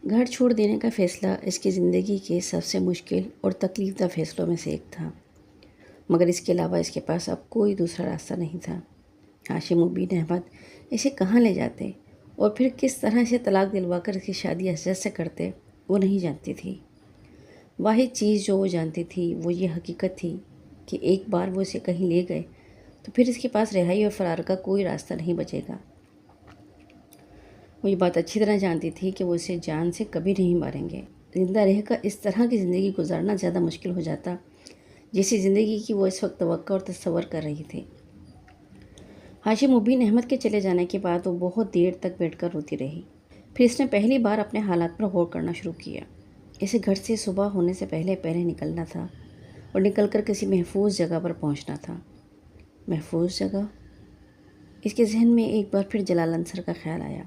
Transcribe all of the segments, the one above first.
گھر چھوڑ دینے کا فیصلہ اس کی زندگی کے سب سے مشکل اور تکلیف دہ فیصلوں میں سے ایک تھا، مگر اس کے علاوہ اس کے پاس اب کوئی دوسرا راستہ نہیں تھا۔ ہاشم مبین احمد اسے کہاں لے جاتے اور پھر کس طرح اسے طلاق دلوا کر اس کی شادی اسجد سے کرتے، وہ نہیں جانتی تھی۔ واحد چیز جو وہ جانتی تھی وہ یہ حقیقت تھی کہ ایک بار وہ اسے کہیں لے گئے تو پھر اس کے پاس رہائی اور فرار کا کوئی راستہ نہیں بچے گا۔ وہ یہ بات اچھی طرح جانتی تھی کہ وہ اسے جان سے کبھی نہیں ماریں گے۔ زندہ رہ کر اس طرح کی زندگی گزارنا زیادہ مشکل ہو جاتا جیسی زندگی کی وہ اس وقت توقع اور تصور کر رہی تھی۔ ہاشم مبین احمد کے چلے جانے کے بعد وہ بہت دیر تک بیٹھ کر روتی رہی۔ پھر اس نے پہلی بار اپنے حالات پر غور کرنا شروع کیا۔ اسے گھر سے صبح ہونے سے پہلے نکلنا تھا اور نکل کر کسی محفوظ جگہ پر پہنچنا تھا۔ محفوظ جگہ؟ اس کے ذہن میں ایک بار پھر جلال انصر کا خیال آیا۔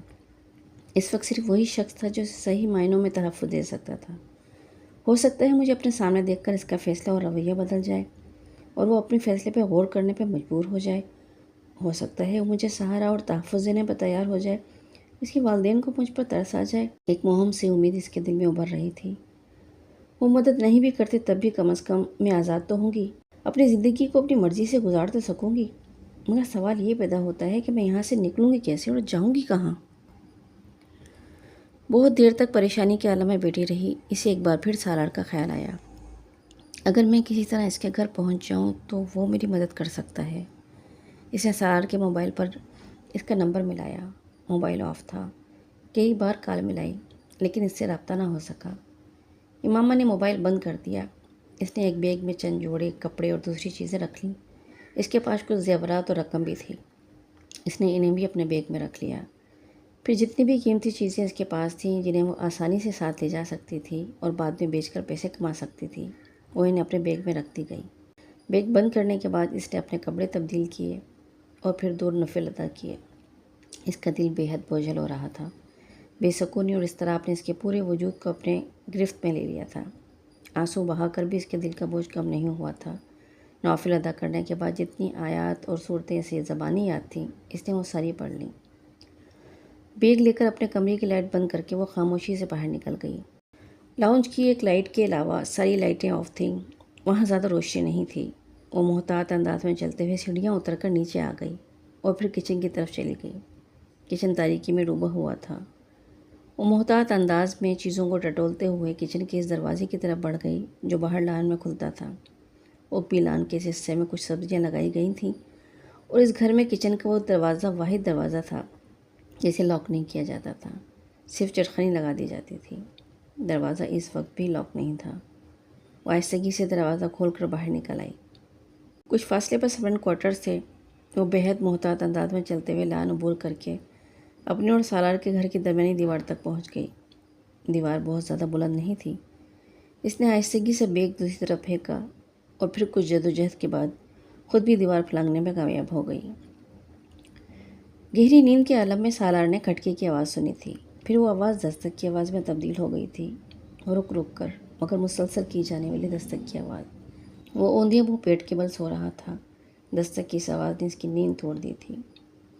اس وقت صرف وہی شخص تھا جو صحیح معنوں میں تحفظ دے سکتا تھا۔ ہو سکتا ہے مجھے اپنے سامنے دیکھ کر اس کا فیصلہ اور رویہ بدل جائے اور وہ اپنے فیصلے پہ غور کرنے پہ مجبور ہو جائے۔ ہو سکتا ہے وہ مجھے سہارا اور تحفظ دینے پہ تیار ہو جائے۔ اس کے والدین کو مجھ پر ترس آ جائے۔ ایک مہم سی امید اس کے دل میں ابھر رہی تھی۔ وہ مدد نہیں بھی کرتے تب بھی کم از کم میں آزاد تو ہوں گی، اپنی زندگی کو اپنی مرضی سے گزار تو سکوں گی۔ مگر سوال یہ پیدا ہوتا ہے کہ میں یہاں سے نکلوں گی کیسے اور جاؤں گی کہاں؟ بہت دیر تک پریشانی کے عالم میں بیٹھی رہی۔ اسے ایک بار پھر سالار کا خیال آیا۔ اگر میں کسی طرح اس کے گھر پہنچ جاؤں تو وہ میری مدد کر سکتا ہے۔ اس نے سالار کے موبائل پر اس کا نمبر ملایا۔ موبائل آف تھا۔ کئی بار کال ملائی لیکن اس سے رابطہ نہ ہو سکا۔ امامہ نے موبائل بند کر دیا۔ اس نے ایک بیگ میں چند جوڑے کپڑے اور دوسری چیزیں رکھ لیں۔ اس کے پاس کچھ زیورات اور رقم بھی تھی۔ اس نے انہیں بھی اپنے بیگ میں رکھ لیا۔ پھر جتنی بھی قیمتی چیزیں اس کے پاس تھیں جنہیں وہ آسانی سے ساتھ لے جا سکتی تھی اور بعد میں بیچ کر پیسے کما سکتی تھی، وہ انہیں اپنے بیگ میں رکھتی گئی۔ بیگ بند کرنے کے بعد اس نے اپنے کپڑے تبدیل کیے اور پھر 2 نفل ادا کیے۔ اس کا دل بے حد بوجھل ہو رہا تھا۔ بے سکونی اور اضطراب نے اس کے پورے وجود کو اپنے گرفت میں لے لیا تھا۔ آنسو بہا کر بھی اس کے دل کا بوجھ کم نہیں ہوا تھا۔ نوافل ادا کرنے کے بعد جتنی آیات اور صورتیں اسے زبانی یاد تھیں اس نے وہ ساری پڑھ لیں۔ بیگ لے کر اپنے کمرے کی لائٹ بند کر کے وہ خاموشی سے باہر نکل گئی۔ لاؤنج کی ایک لائٹ کے علاوہ ساری لائٹیں آف تھیں۔ وہاں زیادہ روشنی نہیں تھی۔ وہ محتاط انداز میں چلتے ہوئے سیڑھیاں اتر کر نیچے آ گئی اور پھر کچن کی طرف چلی گئی۔ کچن تاریکی میں ڈوبا ہوا تھا۔ وہ محتاط انداز میں چیزوں کو ٹٹولتے ہوئے کچن کے اس دروازے کی طرف بڑھ گئی جو باہر لان میں کھلتا تھا۔ اوپی لان کے اس حصے میں کچھ سبزیاں لگائی گئی تھیں اور اس گھر میں کچن کا وہ دروازہ واحد دروازہ تھا جسے لاک نہیں کیا جاتا تھا، صرف چٹخنی لگا دی جاتی تھی۔ دروازہ اس وقت بھی لاک نہیں تھا۔ وہ آہستگی سے دروازہ کھول کر باہر نکل آئی۔ کچھ فاصلے پر سرونٹ کوارٹرز تھے۔ وہ بے حد محتاط انداز میں چلتے ہوئے لان عبور کر کے اپنے اور سالار کے گھر کی درمیانی دیوار تک پہنچ گئی۔ دیوار بہت زیادہ بلند نہیں تھی۔ اس نے آہستگی سے بیگ دوسری طرف پھینکا اور پھر کچھ جدوجہد کے بعد خود بھی دیوار پھلانگنے میں کامیاب ہو گئی۔ گہری نیند کے عالم میں سالار نے کھٹکے کی آواز سنی تھی۔ پھر وہ آواز دستک کی آواز میں تبدیل ہو گئی تھی، رک رک کر مگر مسلسل کی جانے والی دستک کی آواز۔ وہ اوندھے منہ پیٹ کے بل سو رہا تھا۔ دستک کی اس آواز نے اس کی نیند توڑ دی تھی۔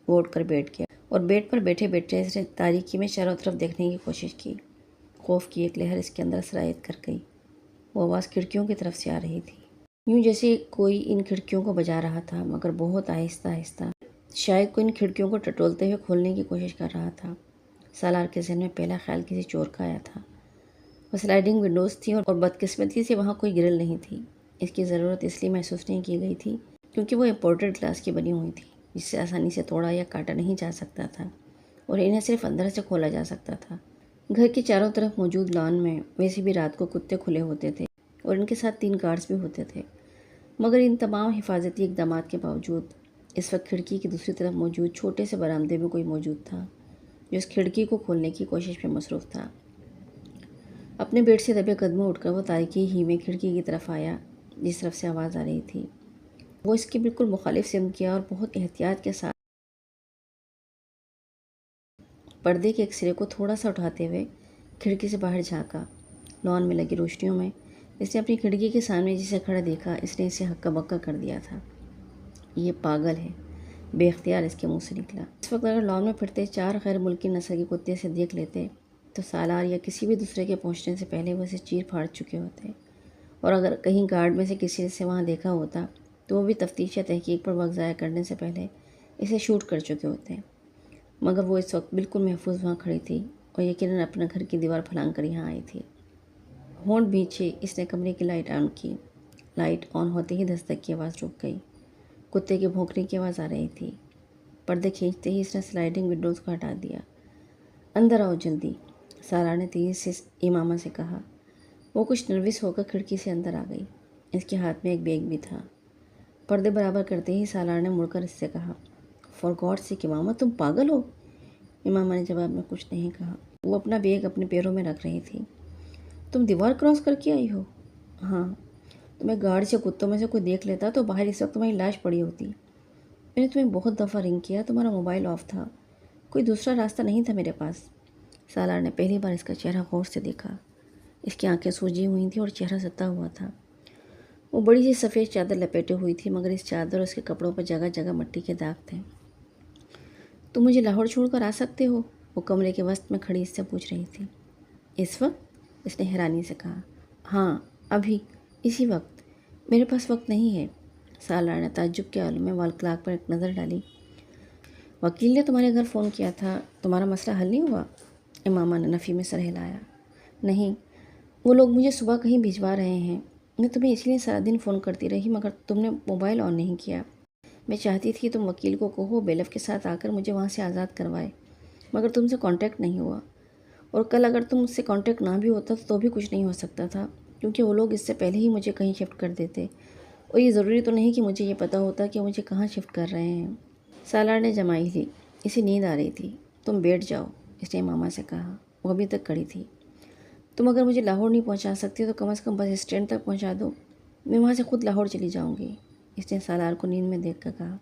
وہ اٹھ کر بیٹھ گیا اور بیڈ پر بیٹھے بیٹھے اس نے تاریکی میں چاروں طرف دیکھنے کی کوشش کی۔ خوف کی ایک لہر اس کے اندر سرایت کر گئی۔ وہ آواز کھڑکیوں کی طرف سے آ رہی تھی، یوں جیسے کوئی ان کھڑکیوں کو بجا رہا تھا مگر بہت آہستہ آہستہ، شاید کوئی ان کھڑکیوں کو ٹٹولتے ہوئے کھولنے کی کوشش کر رہا تھا۔ سالار کے ذہن میں پہلا خیال کسی چور کا آیا تھا۔ وہ سلائیڈنگ ونڈوز تھیں اور بدقسمتی سے وہاں کوئی گرل نہیں تھی۔ اس کی ضرورت اس لیے محسوس نہیں کی گئی تھی کیونکہ وہ امپورٹڈ گلاس کی بنی ہوئی تھی جس سے آسانی سے توڑا یا کاٹا نہیں جا سکتا تھا اور انہیں صرف اندر سے کھولا جا سکتا تھا۔ گھر کے چاروں طرف موجود لان میں ویسے بھی رات کو کتے کھلے ہوتے تھے اور ان کے ساتھ 3 گارڈز بھی ہوتے تھے، مگر ان تمام حفاظتی اقدامات کے باوجود اس وقت کھڑکی کی دوسری طرف موجود چھوٹے سے برآمدے میں کوئی موجود تھا جو اس کھڑکی کو کھولنے کی کوشش میں مصروف تھا۔ اپنے بیڈ سے دبے قدموں اٹھ کر وہ تاریکی ہی میں کھڑکی کی طرف آیا جس طرف سے آواز آ رہی تھی۔ وہ اس کے بالکل مخالف سمت کیا اور بہت احتیاط کے ساتھ پردے کے ایک سرے کو تھوڑا سا اٹھاتے ہوئے کھڑکی سے باہر جھانکا۔ لان میں لگی روشنیوں میں اس نے اپنی کھڑکی کے سامنے جسے کھڑا دیکھا اس نے اسے ہکا بکا کر دیا تھا۔ یہ پاگل ہے، بے اختیار اس کے منہ سے نکلا۔ اس وقت اگر لان میں پھرتے 4 غیر ملکی نسل کے کتے اسے دیکھ لیتے تو سالار یا کسی بھی دوسرے کے پہنچنے سے پہلے وہ اسے چیر پھاڑ چکے ہوتے، اور اگر کہیں گارڈ میں سے کسی نے اسے وہاں دیکھا ہوتا تو وہ بھی تفتیش یا تحقیق پر وقت ضائع کرنے سے پہلے اسے شوٹ کر چکے ہوتے۔ مگر وہ اس وقت بالکل محفوظ وہاں کھڑی تھی اور یقیناً اپنے گھر کی دیوار پھلانگ کر یہاں آئی تھی۔ ہونٹ بھینچے اس نے کمرے کی لائٹ آن کی۔ لائٹ آن ہوتے ہی دستک کی آواز رک گئی۔ کتے کے بھونکنے کی آواز آ رہی تھی۔ پردے کھینچتے ہی اس نے سلائڈنگ ونڈوز کو ہٹا دیا۔ اندر آؤ جلدی، سالار نے تیزی سے امامہ سے کہا۔ وہ کچھ نروس ہو کر کھڑکی سے اندر آ گئی۔ اس کے ہاتھ میں ایک بیگ بھی تھا۔ پردے برابر کرتے ہی سالار نے مڑ کر اس سے کہا، فار گاڈ سیک امامہ، تم پاگل ہو؟ امامہ نے جواب میں کچھ نہیں کہا۔ وہ اپنا بیگ اپنے پیروں میں رکھ رہی تھی۔ تم دیوار کراس کر کے آئی ہو؟ ہاں۔ تمہیں گارڈ سے کتوں میں سے کوئی دیکھ لیتا تو باہر اس وقت تمہاری لاش پڑی ہوتی۔ میں نے تمہیں بہت دفعہ رنگ کیا، تمہارا موبائل آف تھا، کوئی دوسرا راستہ نہیں تھا میرے پاس۔ سالار نے پہلی بار اس کا چہرہ غور سے دیکھا۔ اس کی آنکھیں سوجی ہوئی تھیں اور چہرہ ستا ہوا تھا۔ وہ بڑی سی سفید چادر لپیٹے ہوئی تھی، مگر اس چادر اور اس کے کپڑوں پر جگہ جگہ مٹی کے داغ تھے۔ تم مجھے لاہور چھوڑ کر آ سکتے ہو؟ وہ کمرے کے وسط میں کھڑی اس سے پوچھ رہی تھی۔ اس وقت؟ اس نے حیرانی سے کہا۔ ہاں، ابھی، اسی وقت۔ میرے پاس وقت نہیں ہے۔ سالار نے تعجب کے عالم میں وال کلاک پر ایک نظر ڈالی۔ وکیل نے تمہارے گھر فون کیا تھا، تمہارا مسئلہ حل نہیں ہوا؟ امامہ نے نفی میں سر ہلایا۔ نہیں، وہ لوگ مجھے صبح کہیں بھجوا رہے ہیں۔ میں تمہیں اس لیے سارا دن فون کرتی رہی، مگر تم نے موبائل آن نہیں کیا۔ میں چاہتی تھی تم وکیل کو کہو بیلف کے ساتھ آ کر مجھے وہاں سے آزاد کروائے، مگر تم سے کانٹیکٹ نہیں ہوا۔ اور کل اگر تم مجھ سے کانٹیکٹ نہ بھی ہوتا تو بھی کچھ نہیں ہو سکتا تھا، کیونکہ وہ لوگ اس سے پہلے ہی مجھے کہیں شفٹ کر دیتے، اور یہ ضروری تو نہیں کہ مجھے یہ پتہ ہوتا کہ مجھے کہاں شفٹ کر رہے ہیں۔ سالار نے جمائی لی۔ اسے نیند آ رہی تھی۔ تم بیٹھ جاؤ، اس نے امامہ سے کہا۔ وہ ابھی تک کھڑی تھی۔ تم اگر مجھے لاہور نہیں پہنچا سکتی تو کم از کم بس اسٹینڈ تک پہنچا دو، میں وہاں سے خود لاہور چلی جاؤں گی، اس نے سالار کو نیند میں دیکھ کر کہا۔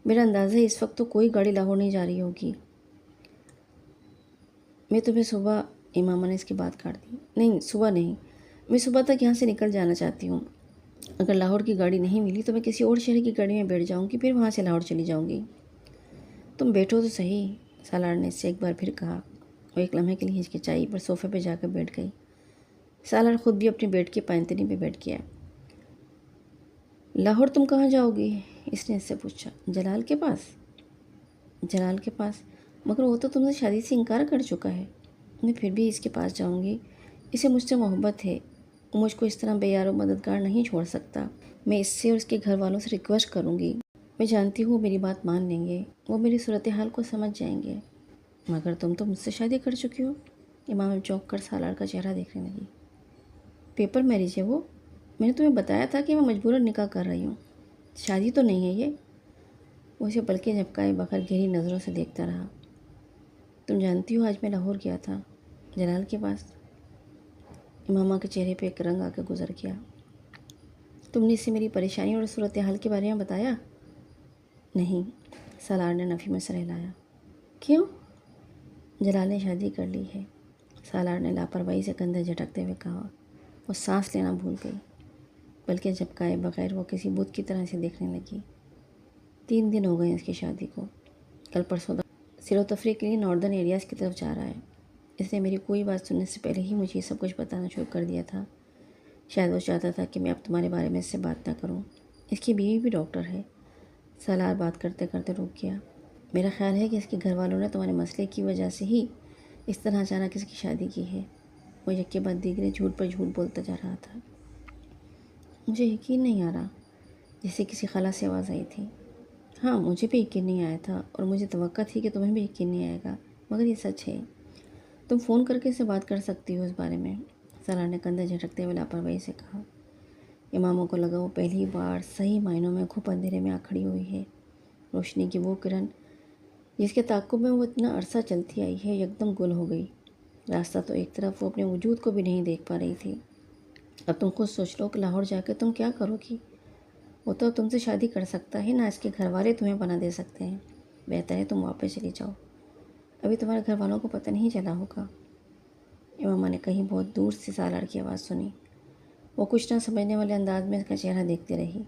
میرا اندازہ ہے اس وقت تو کوئی گاڑی لاہور نہیں جا رہی ہوگی۔ میں تمہیں صبح، امامہ نے اس کی بات کاٹ دی۔ نہیں، صبح نہیں، میں صبح تک یہاں سے نکل جانا چاہتی ہوں۔ اگر لاہور کی گاڑی نہیں ملی تو میں کسی اور شہر کی گاڑی میں بیٹھ جاؤں گی، پھر وہاں سے لاہور چلی جاؤں گی۔ تم بیٹھو تو صحیح، سالار نے اس سے ایک بار پھر کہا۔ وہ ایک لمحے کے لیے ہچکچائی پر صوفے پہ جا کر بیٹھ گئی۔ سالار خود بھی اپنی بیڈ کے پائنتنی پہ بیٹھ گیا۔ لاہور تم کہاں جاؤ گی؟ اس نے اس سے پوچھا۔ جلال کے پاس؟ جلال کے پاس؟ مگر وہ تو تم سے شادی سے انکار کر چکا ہے۔ میں پھر بھی اس کے پاس جاؤں گی، اسے مجھ سے محبت ہے، وہ مجھ کو اس طرح بے یار و مددگار نہیں چھوڑ سکتا۔ میں اس سے اور اس کے گھر والوں سے ریکویسٹ کروں گی، میں جانتی ہوں میری بات مان لیں گے، وہ میری صورتحال کو سمجھ جائیں گے۔ مگر تم تو مجھ سے شادی کر چکی ہو۔ امام چونک کر سالار کا چہرہ دیکھنے لگی۔ پیپر میرج ہے وہ، میں نے تمہیں بتایا تھا کہ میں مجبوراً نکاح کر رہی ہوں، شادی تو نہیں ہے یہ۔ وہ اسے پلکیں جھپکائے بغیر گہری نظروں سے دیکھتا رہا۔ تم جانتی ہو آج میں لاہور گیا تھا، جلال کے پاس؟ امامہ کے چہرے پہ ایک رنگ آ کے گزر گیا۔ تم نے اسے میری پریشانی اور صورتحال کے بارے میں بتایا؟ نہیں، سالار نے نفی میں سر ہلایا۔ کیوں؟ جلال نے شادی کر لی ہے، سالار نے لاپرواہی سے کندھے جھٹکتے ہوئے کہا۔ وہ سانس لینا بھول گئی، بلکہ جھپکائے بغیر وہ کسی بت کی طرح سے دیکھنے لگی۔ 3 دن ہو گئے اس کی شادی کو۔ کل پرسوں سیر و تفریح کے لیے ناردرن ایریاز کی طرف جا رہا ہے۔ اس نے میری کوئی بات سننے سے پہلے ہی مجھے یہ سب کچھ بتانا شروع کر دیا تھا۔ شاید وہ چاہتا تھا کہ میں اب تمہارے بارے میں اس سے بات نہ کروں۔ اس کی بیوی بھی ڈاکٹر ہے۔ سالار بات کرتے کرتے رک گیا۔ میرا خیال ہے کہ اس کے گھر والوں نے تمہارے مسئلے کی وجہ سے ہی اس طرح اچانک اس کی شادی کی ہے۔ وہ یک کے بعد دیگرے جھوٹ پر جھوٹ بولتا جا رہا تھا۔ مجھے یقین نہیں آ رہا، جیسے کسی خلا سے آواز آئی تھی۔ ہاں، مجھے بھی یقین نہیں آیا تھا، اور مجھے توقع تھی کہ تمہیں بھی یقین نہیں آئے گا، مگر یہ سچ ہے۔ تم فون کر کے اس سے بات کر سکتی ہو اس بارے میں، سالار نے کندھے جھٹکتے ہوئے لاپرواہی سے کہا۔ اماموں کو لگا وہ پہلی بار صحیح معنوں میں گھپ اندھیرے میں آ کھڑی ہوئی ہے۔ روشنی کی وہ کرن جس کے تعاقب میں وہ اتنا عرصہ چلتی آئی ہے، یکدم گل ہو گئی۔ راستہ تو ایک طرف وہ اپنے وجود کو بھی نہیں دیکھ پا رہی تھی۔ اب تم خود سوچ لو کہ لاہور جا کے تم کیا کرو گی؟ وہ تو تم سے شادی کر سکتا ہے، نہ اس کے گھر والے تمہیں پناہ دے سکتے ہیں۔ بہتر ہے تم واپس چلی جاؤ، ابھی تمہارے گھر والوں کو پتہ نہیں چلا ہوگا۔ امامہ نے کہیں بہت دور سے سالار کی آواز سنی۔ وہ کچھ نہ سمجھنے والے انداز میں اس کا چہرہ دیکھتی رہی۔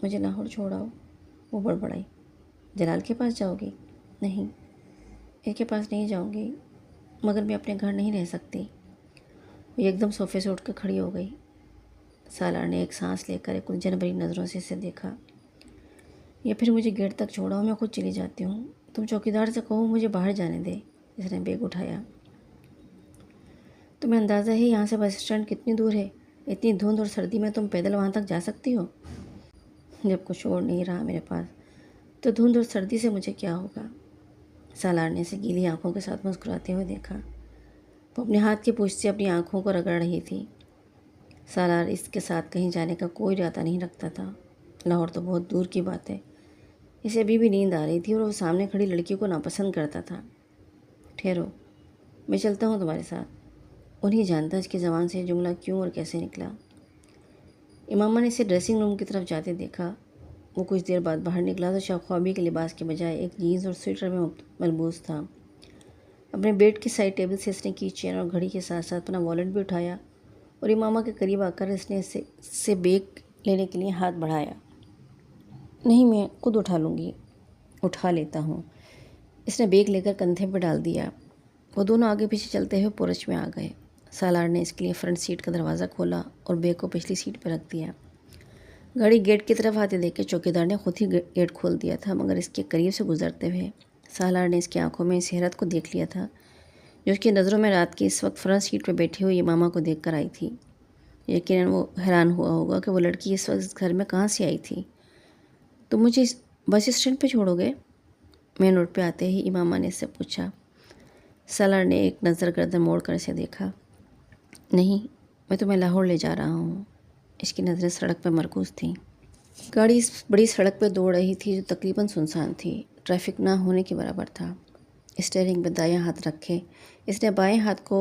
مجھے لاہور چھوڑاؤ، وہ بڑبڑائی۔ جلال کے پاس جاؤ گی؟ نہیں، اس کے پاس نہیں جاؤں گی، مگر میں اپنے گھر نہیں رہ سکتی۔ وہ ایک دم صوفے سے اٹھ کر کھڑی ہو گئی۔ سالار نے ایک سانس لے کر ایک الجھن بھری نظروں سے اسے دیکھا۔ یا پھر مجھے گیٹ تک چھوڑاؤ، میں خود چلی جاتی ہوں۔ تم چوکیدار سے کہو مجھے باہر جانے دے۔ اس نے بیگ اٹھایا۔ تمہیں اندازہ ہے یہاں سے بس اسٹینڈ کتنی دور ہے؟ اتنی دھند اور سردی میں تم پیدل وہاں تک جا سکتی ہو؟ جب کچھ اور نہیں رہا میرے پاس تو دھند اور سردی سے مجھے کیا ہوگا؟ سالار نے اسے گیلی آنکھوں کے ساتھ مسکراتے ہوئے دیکھا۔ وہ اپنے ہاتھ کی پوچھ سے اپنی آنکھوں کو رگڑ رہی تھی۔ سالار اس کے ساتھ کہیں جانے کا کوئی ارادہ نہیں رکھتا تھا۔ لاہور تو بہت دور کی بات ہے۔ اسے ابھی بھی نیند آ رہی تھی اور وہ سامنے کھڑی لڑکی کو ناپسند کرتا تھا۔ ٹھہرو، میں چلتا ہوں تمہارے ساتھ۔ وہ نہیں جانتا اس کی زبان سے یہ جملہ کیوں اور کیسے نکلا۔ امامہ نے اسے ڈریسنگ روم کی طرف جاتے دیکھا۔ وہ کچھ دیر بعد باہر نکلا تو شاہ خوابی کے لباس کے بجائے ایک جینز اور سویٹر میں ملبوس تھا۔ اپنے بیڈ کی سائڈ ٹیبل سے اس نے کی چین اور گھڑی کے ساتھ ساتھ اپنا والیٹ بھی اٹھایا اور امامہ کے قریب آ کر اس نے اس سے بیگ لینے کے لیے ہاتھ بڑھایا۔ نہیں، میں خود اٹھا لیتا ہوں۔ اس نے بیگ لے کر کندھے پہ ڈال دیا۔ وہ دونوں آگے پیچھے چلتے ہوئے پورچ میں آ گئے۔ سالار نے اس کے لیے فرنٹ سیٹ کا دروازہ کھولا اور بیگ کو پچھلی سیٹ پہ رکھ دیا۔ گاڑی گیٹ کی طرف آتے دیکھ کے چوکیدار نے خود ہی گیٹ کھول دیا تھا، مگر اس کے قریب سے گزرتے ہوئے سالار نے اس کی آنکھوں میں اس حیرت کو دیکھ لیا تھا جو اس کی نظروں میں رات کی اس وقت فرنٹ سیٹ پہ بیٹھی ہوئی امامہ کو دیکھ کر آئی تھی۔ یقیناً وہ حیران ہوا ہوگا کہ وہ لڑکی اس وقت اس گھر میں کہاں سے آئی تھی۔ تم مجھے بس اسٹینڈ پہ چھوڑو گے؟ مین روڈ پہ آتے ہی امامہ نے اس سے پوچھا۔ سالار نے ایک نظر گردن موڑ کر اسے دیکھا۔ نہیں، میں تمہیں لاہور لے جا رہا ہوں۔ اس کی نظریں سڑک پہ مرکوز تھیں۔ گاڑی اس بڑی سڑک پہ دوڑ رہی تھی جو تقریباً سنسان تھی۔ ٹریفک نہ ہونے کے برابر تھا۔ اسٹیئرنگ پہ دایاں ہاتھ رکھے اس نے بائیں ہاتھ کو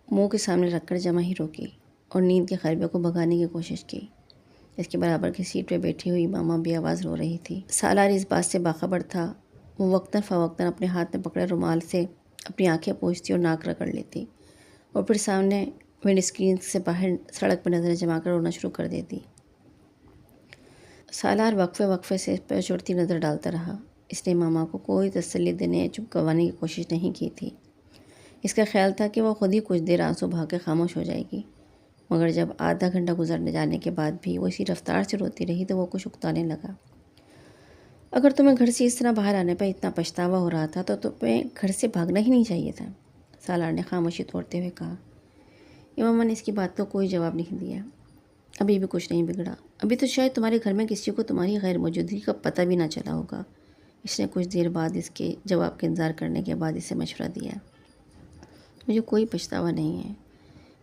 منہ کے سامنے رکھ کر جمع ہی روکی اور نیند کے خربے کو بھگانے کی کوشش کی۔ اس کے برابر کی سیٹ پہ بیٹھی ہوئی ماما بے آواز رو رہی تھی۔ سالار اس بات سے باخبر تھا۔ وہ وقتاً فوقتاً اپنے ہاتھ میں پکڑے رومال سے اپنی آنکھیں پوچھتی اور ناک رگڑ لیتی اور پھر سامنے ونڈ اسکرین سے باہر سڑک پہ نظریں جما کر رونا شروع کر دیتی۔ سالار وقفے سے اس پہ چڑھتی نظر ڈالتا رہا۔ اس نے ماما کو کوئی تسلی دینے یا چپ کروانے کی کوشش نہیں کی تھی۔ اس کا خیال تھا کہ وہ خود ہی کچھ دیر آنسو بہا کے خاموش ہو جائے گی، مگر جب آدھا گھنٹہ گزرنے جانے کے بعد بھی وہ اسی رفتار سے روتی رہی تو وہ کچھ اکتانے لگا۔ اگر تمہیں گھر سے اس طرح باہر آنے پہ اتنا پچھتاوا ہو رہا تھا تو تمہیں گھر سے بھاگنا ہی نہیں چاہیے تھا، سالار نے خاموشی توڑتے ہوئے کہا۔ امامہ نے اس کی بات کو کوئی جواب نہیں دیا۔ ابھی بھی کچھ نہیں بگڑا۔ ابھی تو شاید تمہارے گھر میں کسی کو تمہاری غیر موجودگی کا پتہ بھی نہ چلا ہوگا۔ اس نے کچھ دیر بعد اس کے جواب کا انتظار کرنے کے بعد اسے مشورہ دیا۔ مجھے کوئی پچھتاوا نہیں ہے،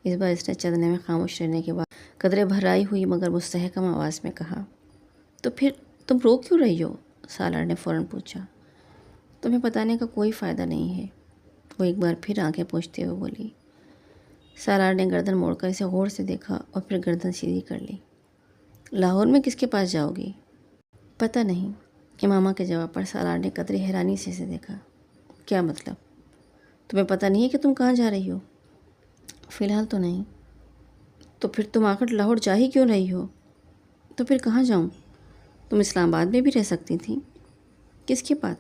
اس بار اس نے چلنے میں خاموش رہنے کے بعد قدرے بھرائی ہوئی مگر مستحکم آواز میں کہا۔ تو پھر تم رو کیوں رہی ہو؟ سالار نے فوراً پوچھا۔ تمہیں بتانے کا کوئی فائدہ نہیں ہے، وہ ایک بار پھر آنکھیں پوچھتے ہوئے بولی۔ سالار نے گردن موڑ کر اسے غور سے دیکھا اور پھر گردن سیدھی کر لی۔ لاہور میں کس کے پاس جاؤ گی؟ پتہ نہیں۔ امامہ کے جواب پر سالار نے قدرے حیرانی سے اسے دیکھا۔ کیا مطلب؟ تمہیں پتہ نہیں ہے کہ تم کہاں جا رہی ہو؟ فی الحال تو نہیں۔ تو پھر تم آخر لاہور جا ہی کیوں رہی ہو؟ تو پھر کہاں جاؤں؟ تم اسلام آباد میں بھی رہ سکتی تھی۔ کس کے پاس؟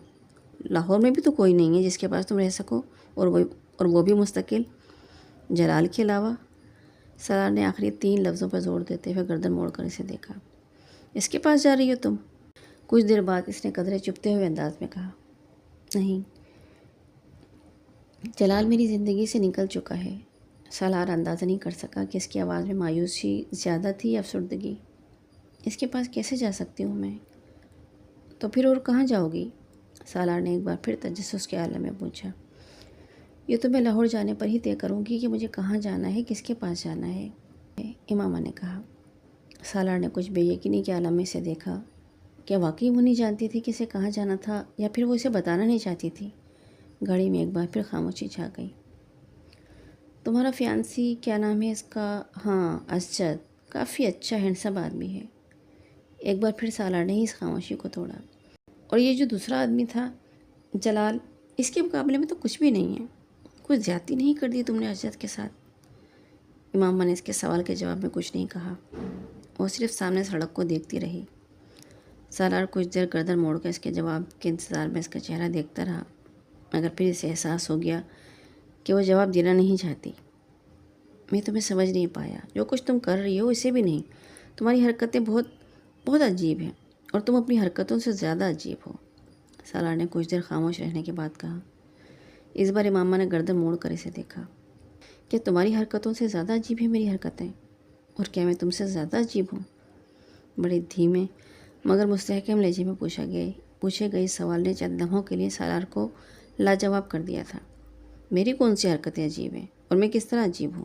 لاہور میں بھی تو کوئی نہیں ہے جس کے پاس تم رہ سکو، اور وہ بھی مستقل، جلال کے علاوہ۔ سالار نے آخری 3 لفظوں پر زور دیتے ہوئے گردن موڑ کر اسے دیکھا۔ اس کے پاس جا رہی ہو تم؟ کچھ دیر بعد اس نے قدرے چپتے ہوئے انداز میں کہا۔ نہیں، جلال میری زندگی سے نکل چکا ہے۔ سالار اندازہ نہیں کر سکا کہ اس کی آواز میں مایوسی زیادہ تھی یا افسردگی۔ اس کے پاس کیسے جا سکتی ہوں میں؟ تو پھر اور کہاں جاؤ گی؟ سالار نے ایک بار پھر تجسس کے عالم میں پوچھا۔ یہ تو میں لاہور جانے پر ہی طے کروں گی کہ مجھے کہاں جانا ہے، کس کے پاس جانا ہے، امامہ نے کہا۔ سالار نے کچھ بے یقینی کے عالم میں سے دیکھا۔ کیا واقعی وہ نہیں جانتی تھی کہ اسے کہاں جانا تھا یا پھر وہ اسے بتانا نہیں چاہتی تھی؟ گاڑی میں ایک بار پھر خاموشی چھا گئی۔ تمہارا فیانسی کیا نام ہے اس کا؟ ہاں، اسجد، کافی اچھا ہینڈسم آدمی ہے۔ ایک بار پھر سالار نے ہی اس خاموشی کو توڑا۔ اور یہ جو دوسرا آدمی تھا جلال، اس کے مقابلے میں تو کچھ بھی نہیں ہے۔ کچھ زیادتی نہیں کر دی تم نے اسجد کے ساتھ؟ امامہ نے اس کے سوال کے جواب میں کچھ نہیں کہا۔ وہ صرف سامنے سڑک کو دیکھتی رہی۔ سالار کچھ دیر گردن موڑ کر اس کے جواب کے انتظار میں اس کا چہرہ دیکھتا رہا، مگر پھر اسے احساس ہو گیا کہ وہ جواب دینا نہیں چاہتی۔ میں تمہیں سمجھ نہیں پایا، جو کچھ تم کر رہی ہو اسے بھی نہیں، تمہاری حرکتیں بہت بہت عجیب ہیں، اور تم اپنی حرکتوں سے زیادہ عجیب ہو۔ سالار نے کچھ دیر خاموش رہنے کے بعد کہا۔ اس بار امامہ نے گردن موڑ کر اسے دیکھا۔ کیا تمہاری حرکتوں سے زیادہ عجیب ہیں میری حرکتیں؟ اور کیا میں تم سے زیادہ عجیب ہوں؟ بڑے دھیمے مگر مستحکم لہجے میں پوچھے گئے سوال نے چند لمحوں کے لیے سالار کو لاجواب کر دیا تھا۔ میری کون سی حرکتیں عجیب ہیں اور میں کس طرح عجیب ہوں؟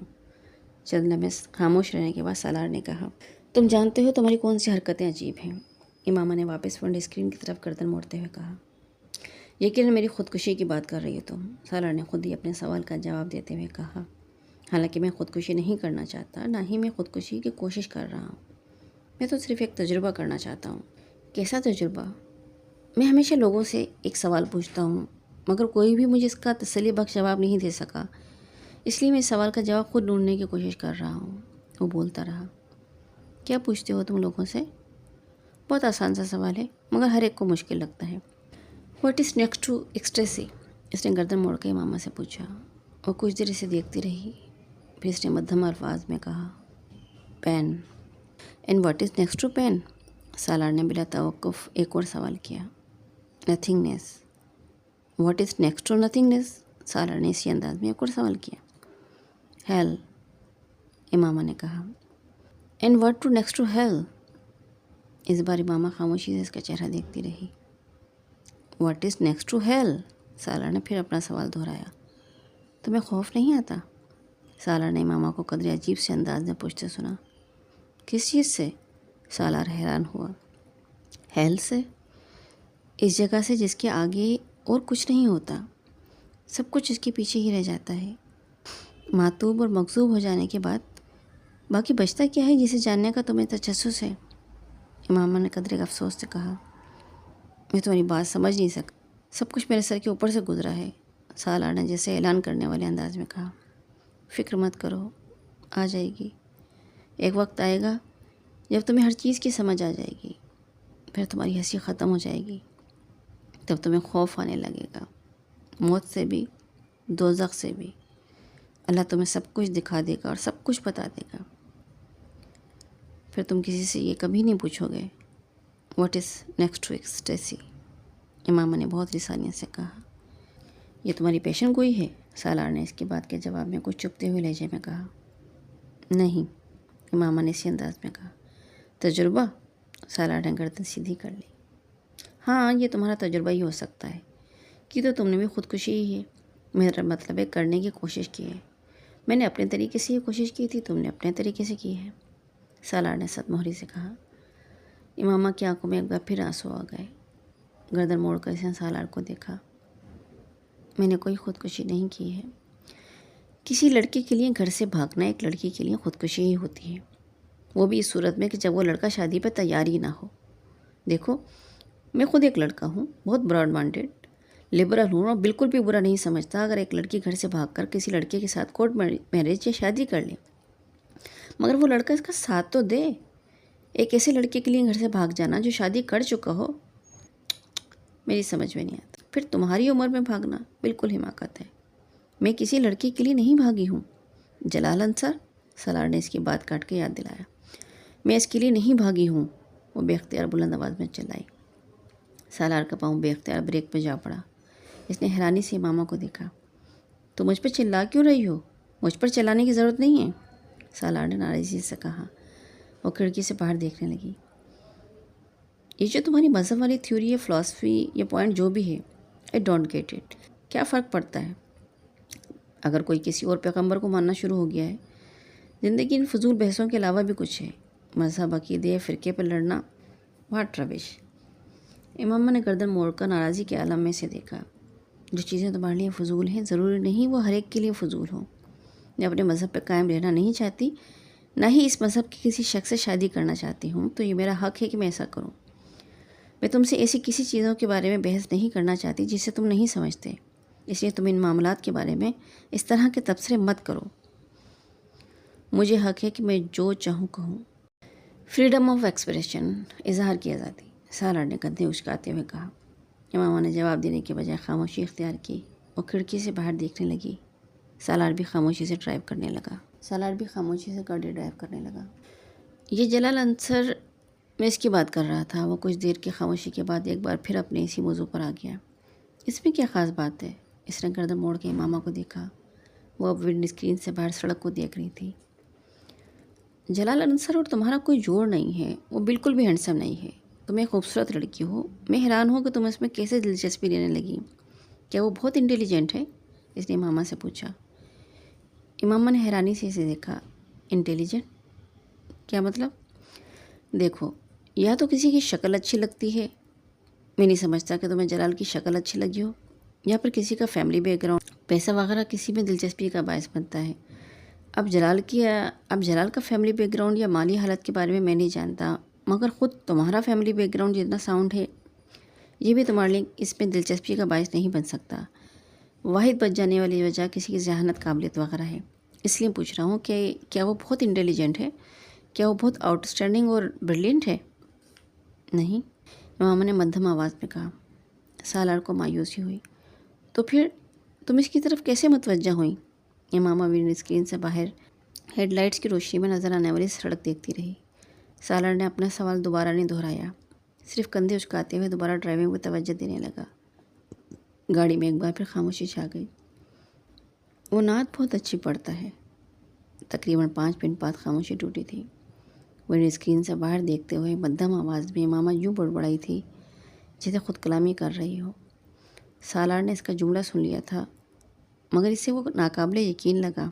چند لمحے خاموش رہنے کے بعد سالار نے کہا، تم جانتے ہو تمہاری کون سی حرکتیں عجیب ہیں؟ امامہ نے واپس ونڈو اسکرین کی طرف گردن موڑتے ہوئے کہا۔ یقیناً میری خودکشی کی بات کر رہی ہو تم، سالار نے خود ہی اپنے سوال کا جواب دیتے ہوئے کہا۔ حالانکہ میں خودکشی نہیں کرنا چاہتا، نہ ہی میں خودکشی کی کوشش کر رہا ہوں، میں تو صرف ایک تجربہ کرنا چاہتا ہوں۔ کیسا تجربہ؟ میں ہمیشہ لوگوں سے ایک سوال پوچھتا ہوں، مگر کوئی بھی مجھے اس کا تسلی بخش جواب نہیں دے سکا، اس لیے میں اس سوال کا جواب خود ڈھونڈنے کی کوشش کر رہا ہوں۔ وہ بولتا رہا۔ کیا پوچھتے ہو تم لوگوں سے؟ بہت آسان سا سوال ہے، مگر ہر ایک کو مشکل لگتا ہے۔ What is next to ecstasy? اس نے گردن موڑ کے امامہ سے پوچھا۔ وہ کچھ دیر اسے دیکھتی رہی، پھر اس نے مدھم الفاظ میں کہا، pain. And what is next to pain? Salar نے بلا توقف ایک اور سوال کیا۔ Nothingness. What is next to nothingness? Salar نے اسی انداز میں ایک اور سوال کیا۔ ہیل، امامہ نے کہا۔ And what to next to hell? اس بار امامہ خاموشی سے اس کا چہرہ دیکھتی رہی۔ What is next to hell? Salar نے پھر اپنا سوال دہرایا۔ تمہیں خوف نہیں آتا؟ سالار نے امامہ کو قدرے عجیب سے انداز میں پوچھتے سنا۔ کس چیز سے؟ سالار حیران ہوا۔ ہیل سے؟ اس جگہ سے جس کے آگے اور کچھ نہیں ہوتا، سب کچھ اس کے پیچھے ہی رہ جاتا ہے۔ معطوب اور مغصوب ہو جانے کے بعد باقی بچتا کیا ہے جسے جاننے کا تمہیں تجسس ہے؟ امامہ نے قدرے افسوس سے کہا۔ میں تمہاری بات سمجھ نہیں سکتا، سب کچھ میرے سر کے اوپر سے گزرا ہے، سالار نے جیسے اعلان کرنے والے انداز میں کہا۔ فکر مت کرو، آ جائے گی، ایک وقت آئے گا جب تمہیں ہر چیز کی سمجھ آ جائے گی، پھر تمہاری ہنسی ختم ہو جائے گی، تب تمہیں خوف آنے لگے گا، موت سے بھی، دوزخ سے بھی۔ اللہ تمہیں سب کچھ دکھا دے گا اور سب کچھ بتا دے گا، پھر تم کسی سے یہ کبھی نہیں پوچھو گے what is next to ecstasy. Imama نے بہت لسانیت سے کہا۔ یہ تمہاری پیشن گوئی ہے؟ سالار نے اس کی بات کے جواب میں کچھ چپتے ہوئے لہجے میں کہا۔ نہیں، امامہ نے اسی انداز میں کہا۔ تجربہ؟ سالار نے گردن سیدھی کر لی۔ ہاں، یہ تمہارا تجربہ ہی ہو سکتا ہے، کہ تو تم نے بھی خودکشی ہی ہے، میرا مطلب ہے کرنے کی کوشش کی ہے۔ میں نے اپنے طریقے سے یہ کوشش کی تھی، تم نے اپنے طریقے سے کی ہے، سالار نے سخت مہری سے کہا۔ امامہ کی آنکھوں میں ایک بار پھر آنسو آ گئے۔ گردن موڑ کر اس نے سالار کو دیکھا۔ میں نے کوئی خودکشی نہیں کی ہے۔ کسی لڑکے کے لیے گھر سے بھاگنا ایک لڑکی کے لیے خودکشی ہی ہوتی ہے، وہ بھی اس صورت میں کہ جب وہ لڑکا شادی پہ تیار ہی نہ ہو۔ دیکھو، میں خود ایک لڑکا ہوں، بہت براڈ مائنڈیڈ، لبرل ہوں، اور بالکل بھی برا نہیں سمجھتا اگر ایک لڑکی گھر سے بھاگ کر کسی لڑکے کے ساتھ کورٹ میرج یا شادی کر لے، مگر وہ لڑکا اس کا ساتھ تو دے۔ ایک ایسے لڑکے کے لیے گھر سے بھاگ جانا جو شادی کر چکا ہو، میری سمجھ میں نہیں آتا۔ پھر تمہاری عمر میں بھاگنا بالکل حماقت ہے۔ میں کسی لڑکی کے لیے نہیں بھاگی ہوں جلال انصر، سالار نے اس کی بات کاٹ کے یاد دلایا۔ میں اس کے لیے نہیں بھاگی ہوں، وہ بے اختیار بلند آواز میں چلائی۔ سالار کا پاؤں بے اختیار بریک پہ جا پڑا۔ اس نے حیرانی سے امامہ کو دیکھا۔ تو مجھ پہ چلا کیوں رہی ہو؟ مجھ پر چلانے کی ضرورت نہیں ہے، سالار نے ناراضگی سے کہا۔ وہ کھڑکی سے باہر دیکھنے لگی۔ یہ جو تمہاری مذہب والی تھیوری ہے، فلاسفی یا پوائنٹ جو بھی ہے، آئی ڈونٹ گیٹ اٹ۔ کیا فرق پڑتا ہے اگر کوئی کسی اور پیغمبر کو ماننا شروع ہو گیا ہے؟ زندگی ان فضول بحثوں کے علاوہ بھی کچھ ہے، مذہب، عقیدے، فرقے پر لڑنا، واٹ ربش۔ امامہ نے گردن موڑ کر ناراضی کے عالم میں سے دیکھا۔ جو چیزیں تمہارے لیے فضول ہیں، ضروری نہیں وہ ہر ایک کے لیے فضول ہوں۔ میں اپنے مذہب پہ قائم رہنا نہیں چاہتی، نہ ہی اس مذہب کے کسی شخص سے شادی کرنا چاہتی ہوں، تو یہ میرا حق ہے کہ میں ایسا کروں۔ میں تم سے ایسی کسی چیزوں کے بارے میں بحث نہیں کرنا چاہتی جسے تم نہیں سمجھتے، اس لیے تم ان معاملات کے بارے میں اس طرح کے تبصرے مت کرو۔ مجھے حق ہے کہ میں جو چاہوں کہوں۔ فریڈم آف ایکسپریشن، اظہار کی آزادی، سالار نے کندھے اچکاتے ہوئے کہا۔ امامہ نے جواب دینے کے بجائے خاموشی اختیار کی۔ وہ کھڑکی سے باہر دیکھنے لگی۔ سالار بھی خاموشی سے گاڑی ڈرائیو کرنے لگا۔ یہ جلال انصر میں اس کی بات کر رہا تھا۔ وہ کچھ دیر کی خاموشی کے بعد ایک بار پھر اپنے اسی موضوع پر آ گیا۔ اس میں کیا خاص بات ہے؟ اس نے گردن موڑ کے امامہ کو دیکھا۔ وہ اب ونڈو اسکرین سے باہر سڑک کو دیکھ رہی تھی۔ جلال انصر اور تمہارا کوئی جوڑ نہیں ہے، وہ بالکل بھی ہینڈسم نہیں ہے۔ تم ایک خوبصورت لڑکی ہو، میں حیران ہوں کہ تم اس میں کیسے دلچسپی لینے لگی۔ کیا وہ بہت انٹیلیجنٹ ہے؟ اس نے امامہ سے پوچھا۔ امامہ نے حیرانی سے اسے دیکھا۔ انٹیلیجنٹ؟ کیا مطلب؟ دیکھو، یا تو کسی کی شکل اچھی لگتی ہے، میں نہیں سمجھتا کہ تمہیں جلال کی شکل اچھی لگی ہو، یا پھر کسی کا فیملی بیک گراؤنڈ، پیسہ وغیرہ کسی میں دلچسپی کا باعث بنتا ہے۔ اب جلال کا فیملی بیک گراؤنڈ یا مالی حالت کے بارے میں نہیں جانتا، مگر خود تمہارا فیملی بیک گراؤنڈ جتنا ساؤنڈ ہے، یہ بھی تمہارے لیے اس میں دلچسپی کا باعث نہیں بن سکتا۔ واحد بچ جانے والی وجہ کسی کی ذہانت، قابلیت وغیرہ ہے۔ اس لیے پوچھ رہا ہوں کہ کیا وہ بہت انٹیلیجنٹ ہے؟ کیا وہ بہت آؤٹ اسٹینڈنگ اور بریلینٹ ہے؟ نہیں، امامہ نے مدھم آواز میں کہا۔ سالار کو مایوسی ہوئی۔ تو پھر تم اس کی طرف کیسے متوجہ ہوئیں؟ امامہ ونڈو اسکرین سے باہر ہیڈ لائٹس کی روشنی میں نظر آنے والی سڑک دیکھتی رہی۔ سالار نے اپنا سوال دوبارہ نہیں دہرایا، صرف کندھے اچکاتے ہوئے دوبارہ ڈرائیونگ کو توجہ دینے لگا۔ گاڑی میں ایک بار پھر خاموشی چھا گئی۔ وہ نعت بہت اچھی پڑھتا ہے۔ تقریباً 5 منٹ بعد خاموشی ٹوٹی تھی۔ ونڈو اسکرین سے باہر دیکھتے ہوئے مدھم آواز میں امامہ یوں بڑبڑائی تھی جیسے خود کلامی کر رہی ہو۔ سالار نے اس کا جملہ سن لیا تھا، مگر اسے وہ ناقابل یقین لگا۔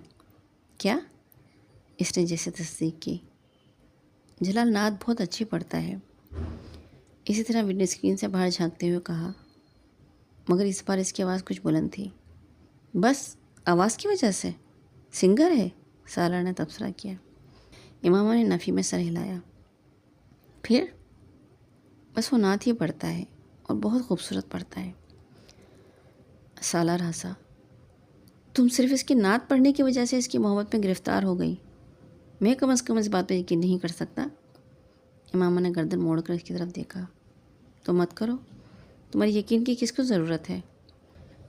کیا؟ اس نے جیسے تصدیق کی۔ جلال نعت بہت اچھی پڑھتا ہے، اسی طرح ونڈو اسکرین سے باہر جھانکتے ہوئے کہا، مگر اس بار اس کی آواز کچھ بلند تھی۔ بس آواز کی وجہ سے؟ سنگر ہے؟ سالار نے تبصرہ کیا۔ امامہ نے نفی میں سر ہلایا۔ پھر؟ بس وہ نعت ہی پڑھتا ہے اور بہت خوبصورت پڑھتا ہے۔ سالار ہنسا۔ تم صرف اس کی نعت پڑھنے کی وجہ سے اس کی محبت میں گرفتار ہو گئی؟ میں کم از کم اس بات پہ یقین نہیں کر سکتا۔ امامہ نے گردن موڑ کر اس کی طرف دیکھا۔ تو مت کرو، تمہاری یقین کی کس کو ضرورت ہے؟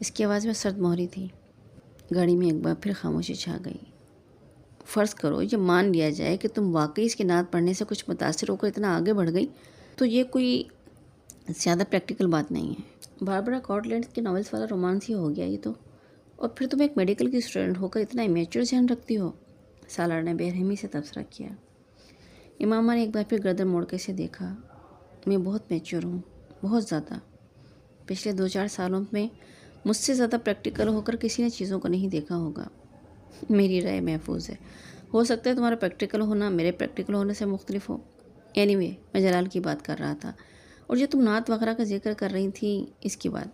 اس کی آواز میں سرد مہری تھی۔ گاڑی میں ایک بار پھر خاموشی چھا گئی۔ فرض کرو یہ مان لیا جائے کہ تم واقعی اس کی نعت پڑھنے سے کچھ متاثر ہو کر اتنا آگے بڑھ گئی، تو یہ کوئی زیادہ پریکٹیکل بات نہیں ہے۔ باربرا کارٹلینڈ کے ناولس والا رومانس ہی ہو گیا یہ تو۔ اور پھر تم ایک میڈیکل کی اسٹوڈنٹ ہو کر اتنا امیچور ذہن رکھتی ہو؟ سالار نے بے رحمی سے تبصرہ کیا۔ امامہ نے ایک بار پھر گردن موڑ کے اسے دیکھا۔ میں بہت میچور ہوں، بہت زیادہ۔ پچھلے 2-4 سالوں میں مجھ سے زیادہ پریکٹیکل ہو کر کسی نے چیزوں کو نہیں دیکھا ہوگا۔ میری رائے محفوظ ہے۔ ہو سکتا ہے تمہارا پریکٹیکل ہونا میرے پریکٹیکل ہونے سے مختلف ہو۔ اینی وے، میں جلال کی بات کر رہا تھا، اور جو تم نعت وغیرہ کا ذکر کر رہی تھی اس کی بات۔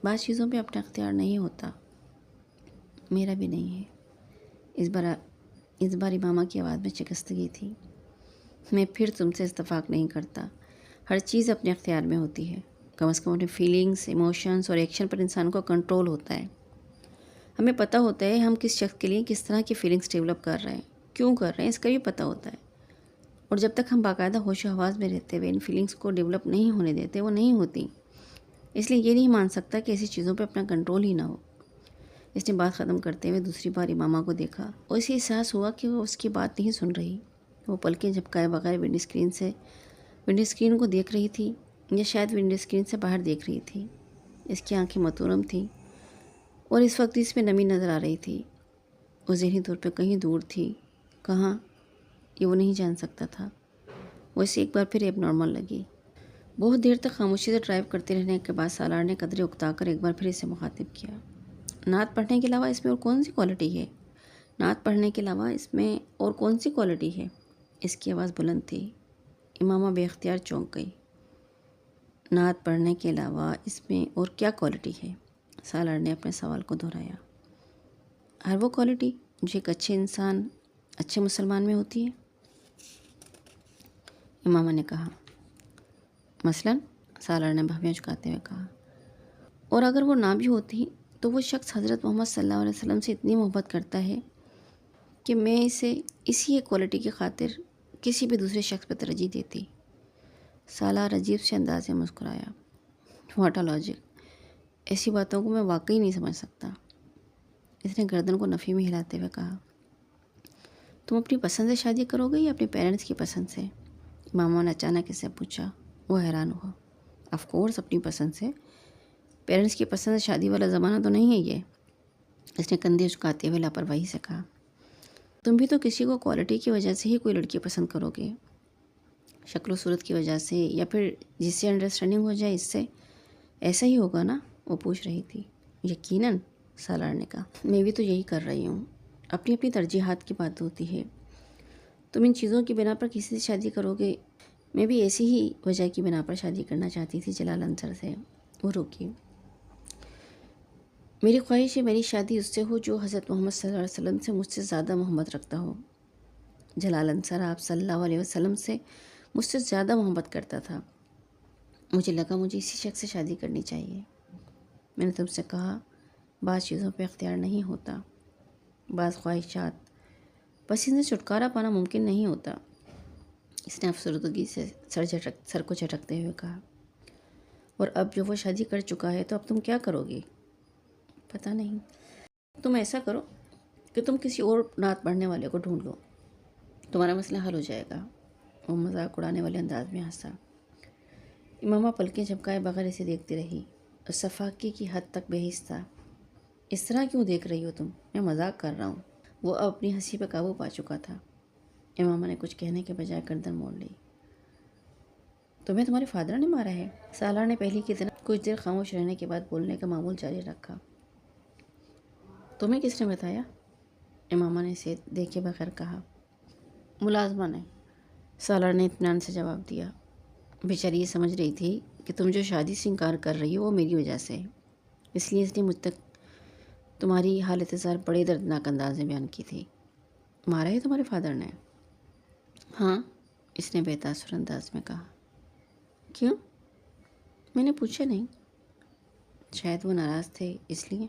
بعض چیزوں پہ اپنا اختیار نہیں ہوتا، میرا بھی نہیں ہے۔ اس بار امامہ کی آواز میں شکستگی تھی۔ میں پھر تم سے اتفاق نہیں کرتا۔ ہر چیز اپنے اختیار میں ہوتی ہے، کم از کم اپنے فیلنگز، ایموشنز اور ایکشن پر انسان کو کنٹرول ہوتا ہے۔ ہمیں پتہ ہوتا ہے ہم کس شخص کے لیے کس طرح کی فیلنگز ڈیولپ کر رہے ہیں، کیوں کر رہے ہیں، اس کا بھی پتہ ہوتا ہے۔ اور جب تک ہم باقاعدہ ہوش و حواس میں رہتے ہوئے ان فیلنگز کو ڈیولپ نہیں ہونے دیتے، وہ نہیں ہوتی۔ اس لیے یہ نہیں مان سکتا کہ ایسی چیزوں پہ اپنا کنٹرول ہی نہ ہو۔ اس نے بات ختم کرتے ہوئے دوسری بار امامہ کو دیکھا اور اسے احساس ہوا کہ وہ اس کی بات نہیں سن رہی۔ وہ پلکیں جھپکائے بغیر ونڈو اسکرین کو دیکھ رہی تھی، یا شاید ونڈو اسکرین سے باہر دیکھ رہی تھی۔ اس کی آنکھیں متورم تھیں اور اس وقت اس میں نمی نظر آ رہی تھی۔ وہ ذہنی طور پہ کہیں دور تھی، کہاں، یہ وہ نہیں جان سکتا تھا۔ وہ اسے ایک بار پھر ایب نارمل لگی۔ بہت دیر تک خاموشی سے ڈرائیو کرتے رہنے کے بعد سالار نے قدرے اکتا کر ایک بار پھر اسے مخاطب کیا۔ نعت پڑھنے کے علاوہ اس میں اور کون سی کوالٹی ہے؟ نعت پڑھنے کے علاوہ اس میں اور کون سی کوالٹی ہے؟ اس کی آواز بلند تھی۔ امامہ بے اختیار چونک گئی۔ نعت پڑھنے کے علاوہ اس میں اور کیا کوالٹی ہے؟ سالار نے اپنے سوال کو دہرایا۔ ہر وہ کوالٹی جو ایک اچھے انسان، اچھے مسلمان میں ہوتی ہے، امامہ نے کہا۔ مثلاً؟ سالار نے بھویں چکاتے ہوئے کہا۔ اور اگر وہ نہ بھی ہوتی تو وہ شخص حضرت محمد صلی اللہ علیہ وسلم سے اتنی محبت کرتا ہے کہ میں اسے اسی ایک کوالٹی کی خاطر کسی بھی دوسرے شخص پہ ترجیح دیتی۔ سالار عجیب سے انداز میں مسکرایا۔ What a logic! ایسی باتوں کو میں واقعی نہیں سمجھ سکتا۔ اس نے گردن کو نفی میں ہلاتے ہوئے کہا۔ تم اپنی پسند سے شادی کرو گے یا اپنے پیرنٹس کی پسند سے؟ ماما نے اچانک اس سے پوچھا۔ وہ حیران ہوا۔ آف کورس اپنی پسند سے، پیرنٹس کی پسند سے شادی والا زمانہ تو نہیں ہے یہ، اس نے کندھے جھکاتے ہوئے لاپرواہی سے کہا۔ تم بھی تو کسی کو کوالٹی کی وجہ سے ہی کوئی لڑکی پسند کرو گے، شکل و صورت کی وجہ سے، یا پھر جس سے انڈرسٹینڈنگ ہو جائے اس سے، ایسا ہی ہوگا نا؟ وہ پوچھ رہی تھی۔ یقیناً، سالار نے کہا، میں بھی تو یہی کر رہی ہوں۔ اپنی اپنی ترجیحات کی بات ہوتی ہے، تم ان چیزوں کی بنا پر کسی سے شادی کرو گے، میں بھی ایسی ہی وجہ کی بنا پر شادی کرنا چاہتی تھی جلال انصر سے۔ وہ رکی۔ میری خواہش ہے میری شادی اس سے ہو جو حضرت محمد صلی اللہ علیہ وسلم سے مجھ سے زیادہ محبت رکھتا ہو۔ جلال انصر آپ صلی اللہ علیہ وسلم سے مجھ سے زیادہ محبت کرتا تھا۔ مجھے لگا مجھے اسی شخص سے شادی کرنی چاہیے۔ میں نے تم سے کہا بعض چیزوں پہ اختیار نہیں ہوتا، بعض خواہشات بس ان سے چھٹکارا پانا ممکن نہیں ہوتا، اس نے افسردگی سے سر کو جھٹکتے ہوئے کہا۔ اور اب جو وہ شادی کر چکا ہے تو اب تم کیا کرو گی؟ پتہ نہیں۔ تم ایسا کرو کہ تم کسی اور نعت پڑھنے والے کو ڈھونڈ لو، تمہارا مسئلہ حل ہو جائے گا۔ وہ مذاق اڑانے والے انداز میں ہنسا۔ امامہ پلکیں جھپکائے بغیر اسے دیکھتی رہی اور صفاقی کی حد تک بے حس تھا۔ اس طرح کیوں دیکھ رہی ہو تم؟ میں مذاق کر رہا ہوں۔ وہ اب اپنی ہنسی پہ قابو پا چکا تھا۔ امامہ نے کچھ کہنے کے بجائے گردن موڑ لی۔ تمہیں تمہارے فادر نے مارا ہے؟ سالار نے پہلے کی طرح کچھ دیر خاموش رہنے کے بعد بولنے کا معمول جاری رکھا۔ تمہیں کس نے بتایا؟ امامہ نے اسے دیکھے بغیر کہا۔ ملازمہ نے، سالار نے اطمینان سے جواب دیا۔ بیچاری یہ سمجھ رہی تھی کہ تم جو شادی سے انکار کر رہی ہو وہ میری وجہ سے ہے، اس لیے مجھ تک تمہاری حالت ظاہر بڑے دردناک انداز میں بیان کی تھی۔ مارا ہے تمہارے فادر نے؟ ہاں، اس نے بے تاثر انداز میں کہا۔ کیوں؟ میں نے پوچھا نہیں۔ شاید وہ ناراض تھے اس لیے۔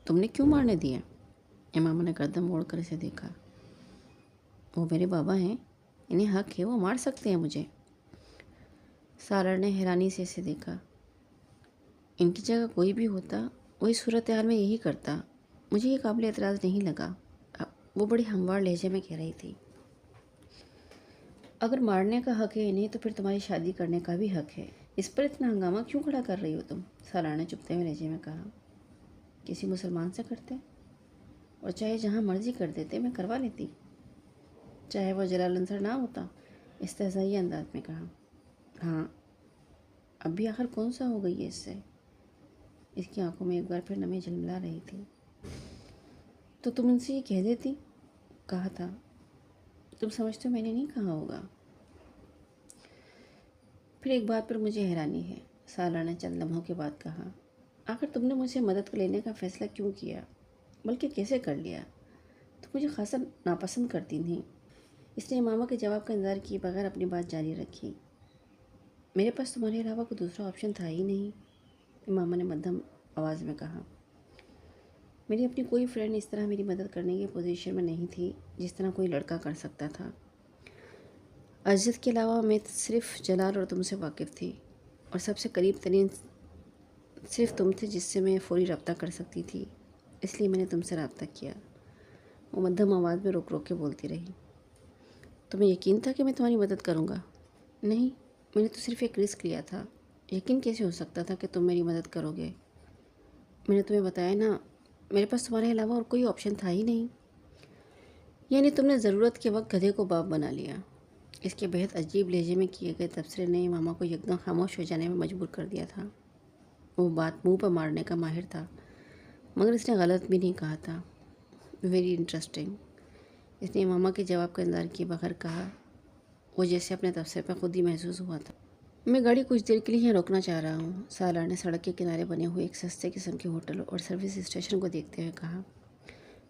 تم نے کیوں مارنے دیا؟ امامہ نے گردن موڑ کر اسے دیکھا۔ وہ میرے بابا ہیں، انہیں حق ہے، وہ مار سکتے ہیں مجھے۔ سالار نے حیرانی سے اسے دیکھا۔ ان کی جگہ کوئی بھی ہوتا وہ اس صورتحال میں یہی کرتا، مجھے یہ قابل اعتراض نہیں لگا۔ وہ بڑی ہموار لہجے میں کہہ رہی تھی۔ اگر مارنے کا حق ہے انہیں تو پھر تمہاری شادی کرنے کا بھی حق ہے، اس پر اتنا ہنگامہ کیوں کھڑا کر رہی ہو تم؟ سالار نے چپتے ہوئے لہجے میں کہا۔ کسی مسلمان سے کرتے، اور چاہے جہاں مرضی کر دیتے میں کروا لیتی، چاہے وہ جلال انصر نہ ہوتا، استہزائی انداز میں کہا۔ ہاں، اب بھی آخر کون سا ہو گئی ہے اس سے؟ اس کی آنکھوں میں ایک بار پھر نمی جھلملا رہی تھی۔ تو تم ان سے یہ کہہ دیتی، کہا تھا۔ تم سمجھتے ہو میں نے نہیں کہا ہوگا؟ پھر ایک بات پر مجھے حیرانی ہے، سالار نے چند لمحوں کے بعد کہا۔ آخر تم نے مجھ سے مدد لینے کا فیصلہ کیوں کیا، بلکہ کیسے کر لیا؟ تم مجھے خاصا ناپسند کرتی تھیں۔ اس نے امامہ کے جواب کا انتظار کیے بغیر اپنی بات جاری رکھی۔ میرے پاس تمہارے علاوہ کوئی دوسرا آپشن تھا ہی نہیں، امامہ نے مدھم آواز میں کہا۔ میری اپنی کوئی فرینڈ اس طرح میری مدد کرنے کی پوزیشن میں نہیں تھی جس طرح کوئی لڑکا کر سکتا تھا۔ عزت کے علاوہ میں صرف جلال اور تم سے واقف تھی، اور سب سے قریب ترین صرف تم تھے جس سے میں فوری رابطہ کر سکتی تھی، اس لیے میں نے تم سے رابطہ کیا۔ وہ مدھم آواز میں روک روک کے بولتی رہی۔ تمہیں یقین تھا کہ میں تمہاری مدد کروں گا؟ نہیں، میں نے تو صرف ایک رسک لیا تھا۔ یقین کیسے ہو سکتا تھا کہ تم میری مدد کرو گے؟ میں نے تمہیں بتایا نا، میرے پاس تمہارے علاوہ اور کوئی آپشن تھا ہی نہیں۔ یعنی تم نے ضرورت کے وقت گدھے کو باپ بنا لیا۔ اس کے بہت عجیب لہجے میں کیے گئے تبصرے نے ماما کو یکدم خاموش ہو جانے میں مجبور کر دیا تھا۔ وہ بات منہ پر مارنے کا ماہر تھا، مگر اس نے غلط بھی نہیں کہا تھا۔ ویری انٹرسٹنگ، اس نے ماما کے جواب کا انتظار کیے بغیر کہا۔ وہ جیسے اپنے تبصرے پر خود ہی محسوس ہوا تھا۔ میں گاڑی کچھ دیر کے لیے یہاں روکنا چاہ رہا ہوں، سالار نے سڑک کے کنارے بنے ہوئے ایک سستے قسم کے ہوٹل اور سروس اسٹیشن کو دیکھتے ہوئے کہا۔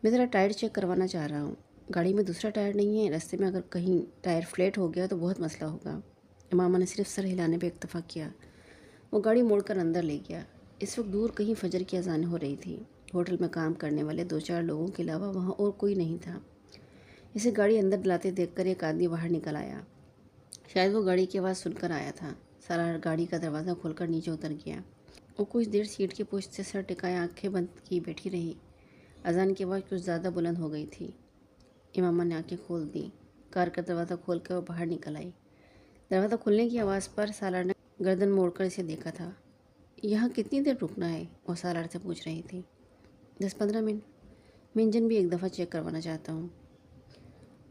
میں ذرا ٹائر چیک کروانا چاہ رہا ہوں، گاڑی میں دوسرا ٹائر نہیں ہے، راستے میں اگر کہیں ٹائر فلیٹ ہو گیا تو بہت مسئلہ ہوگا۔ امامہ نے صرف سر ہلانے پہ اکتفا کیا۔ وہ گاڑی موڑ کر اندر لے گیا۔ اس وقت دور کہیں فجر کی اذان ہو رہی تھی۔ ہوٹل میں کام کرنے والے 2-4 لوگوں کے علاوہ وہاں اور کوئی نہیں تھا۔ اسے گاڑی اندر ڈلاتے دیکھ کر ایک آدمی باہر نکل آیا۔ شاید وہ گاڑی کی آواز سن کر آیا تھا۔ سالار گاڑی کا دروازہ کھول کر نیچے اتر گیا۔ وہ کچھ دیر سیٹ کی پشت سے سر ٹکائے آنکھیں بند کی بیٹھی رہی۔ اذان کی آواز کچھ زیادہ بلند ہو گئی تھی۔ امامہ نے آنکھیں کھول دیں۔ کار کا دروازہ کھول کر وہ باہر نکل آئی۔ دروازہ کھلنے کی آواز پر سالار نے گردن موڑ کر اسے دیکھا تھا۔ یہاں کتنی دیر رکنا ہے؟ وہ سالار سے پوچھ رہی تھی۔ 10-15 منٹ۔ میں انجن بھی ایک دفعہ چیک کروانا چاہتا ہوں۔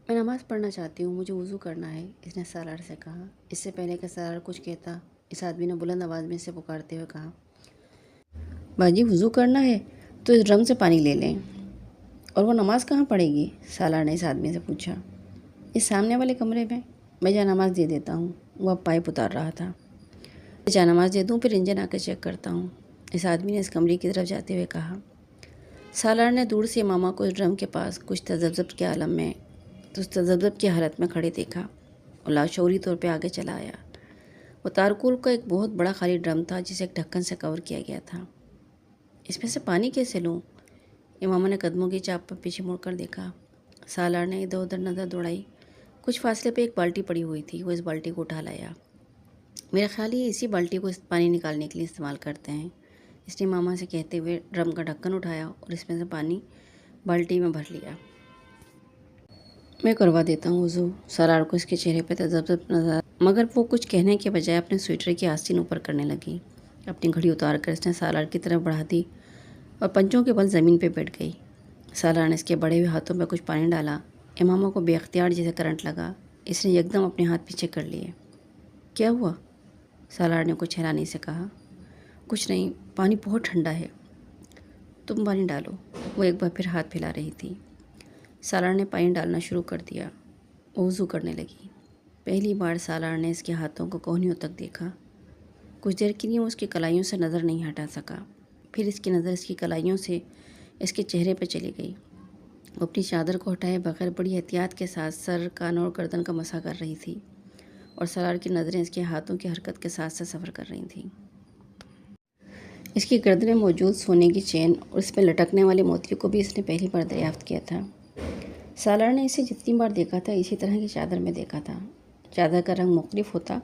میں نماز پڑھنا چاہتی ہوں، مجھے وضو کرنا ہے، اس نے سالار سے کہا۔ اس سے پہلے کہ سالار کچھ کہتا، اس آدمی نے بلند آواز میں اسے پکارتے ہوئے کہا، باجی وضو کرنا ہے تو اس ڈرم سے پانی لے لیں۔ اور وہ نماز کہاں پڑھے گی؟ سالار نے اس آدمی سے پوچھا۔ اس سامنے والے کمرے میں جا نماز دے دیتا ہوں۔ وہ اب پائپ اتار رہا تھا۔ جا نماز دے دوں پھر انجن آ کے چیک کرتا ہوں، اس آدمی نے اس کمرے کی طرف جاتے ہوئے کہا۔ سالار نے دور سے امامہ کو اس ڈرم کے پاس کچھ تذبذب کی حالت میں کھڑے دیکھا اور لاشعوری طور پہ آگے چلا آیا۔ وہ تارکول کا ایک بہت بڑا خالی ڈرم تھا جسے ایک ڈھکن سے کور کیا گیا تھا۔ اس میں سے پانی کیسے لوں؟ امامہ نے قدموں کی چاپ پر پیچھے مڑ کر دیکھا۔ سالار نے ادھر ادھر نظر دوڑائی۔ کچھ فاصلے پہ ایک بالٹی پڑی ہوئی تھی، وہ اس بالٹی کو اٹھا لایا۔ میرا خیال ہے اسی بالٹی کو پانی نکالنے کے لیے استعمال کرتے ہیں، اس نے امامہ سے کہتے ہوئے ڈرم کا ڈھکن اٹھایا اور اس میں سے پانی بالٹی میں بھر لیا۔ میں کروا دیتا ہوں وضو۔ سالار کو اس کے چہرے پہ تذبذب نظر آیا، مگر وہ کچھ کہنے کے بجائے اپنے سویٹر کی آستین اوپر کرنے لگی۔ اپنی گھڑی اتار کر اس نے سالار کی طرف بڑھا دی اور پنجوں کے بل زمین پہ بیٹھ گئی۔ سالار نے اس کے بڑے ہوئے ہاتھوں میں کچھ پانی ڈالا۔ امامہ کو بے اختیار جیسے کرنٹ لگا۔ اس نے یکدم اپنے ہاتھ پیچھے کر لیے۔ کیا ہوا؟ سالار نے کچھ حیرانی سے کہا۔ کچھ نہیں، پانی بہت ٹھنڈا ہے۔ تم پانی ڈالو۔ وہ ایک بار پھر ہاتھ پھیلا رہی تھی۔ سالار نے پانی ڈالنا شروع کر دیا۔ وہ وضو کرنے لگی۔ پہلی بار سالار نے اس کے ہاتھوں کو کوہنیوں تک دیکھا۔ کچھ دیر کے لیے وہ اس کی کلائیوں سے نظر نہیں ہٹا سکا۔ پھر اس کی نظر اس کی کلائیوں سے اس کے چہرے پہ چلی گئی۔ وہ اپنی چادر کو ہٹائے بغیر بڑی احتیاط کے ساتھ سر، کانوں اور گردن کا مسح کر رہی تھی اور سالار کی نظریں اس کے ہاتھوں کی حرکت کے ساتھ سفر کر رہی تھیں۔ اس کی گردن میں موجود سونے کی چین اور اس میں لٹکنے والے موتی کو بھی اس نے پہلی بار دریافت کیا تھا۔ سالار نے اسے جتنی بار دیکھا تھا اسی طرح کی چادر میں دیکھا تھا۔ چادر کا رنگ مختلف ہوتا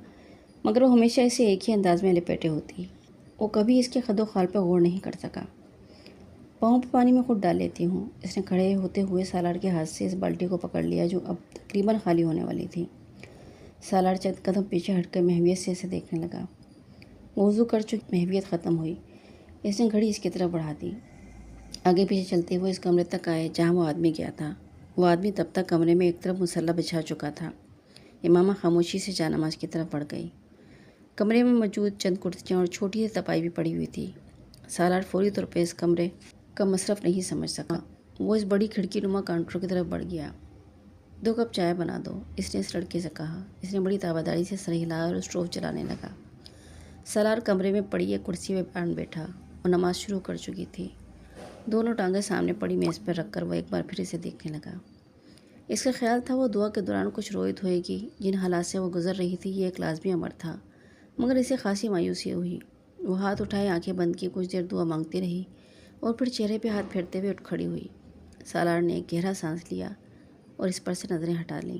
مگر وہ ہمیشہ اسے ایک ہی انداز میں لپیٹے ہوتی۔ وہ کبھی اس کے خد و خال پہ غور نہیں کر سکا۔ پاؤں پہ پانی میں خود ڈال لیتی ہوں، اس نے کھڑے ہوتے ہوئے سالار کے ہاتھ سے اس بالٹی کو پکڑ لیا جو اب تقریباً خالی ہونے والی تھی۔ سالار چند قدم پیچھے ہٹ کر محویت سے اسے دیکھنے لگا۔ وہ وضو کر چکی محویت ختم ہوئی۔ اس نے گھڑی اس کی طرف بڑھا دی۔ آگے پیچھے چلتے ہوئے اس کمرے تک آئے جہاں وہ آدمی گیا تھا۔ وہ آدمی تب تک کمرے میں ایک طرف مسلح بچھا چکا تھا۔ امامہ خاموشی سے جانماز کی طرف بڑھ گئی۔ کمرے میں موجود چند کرسیاں اور چھوٹی سی تپائی بھی پڑی ہوئی تھی۔ سالار فوری طور پہ اس کمرے کا مصرف نہیں سمجھ سکا۔ وہ اس بڑی کھڑکی نما کاؤنٹر کی طرف بڑھ گیا۔ 2 کپ چائے بنا دو، اس نے اس لڑکے سے کہا۔ اس نے بڑی تابعداری سے سر ہلایا اور اسٹوو چلانے لگا۔ سالار کمرے میں پڑی ایک کرسی پہ بیٹھا۔ وہ نماز شروع کر چکی تھی۔ دونوں ٹانگیں سامنے پڑی میز پر رکھ کر وہ ایک بار پھر اسے دیکھنے لگا۔ اس کا خیال تھا وہ دعا کے دوران کچھ روئے دھوئے گی۔ جن حالات سے وہ گزر رہی تھی یہ ایک لازمی امر تھا، مگر اسے خاصی مایوسی ہوئی۔ وہ ہاتھ اٹھائے آنکھیں بند کی کچھ دیر دعا مانگتی رہی اور پھر چہرے پہ ہاتھ پھیرتے ہوئے اٹھ کھڑی ہوئی۔ سالار نے ایک گہرا سانس لیا اور اس پر سے نظریں ہٹا لیں۔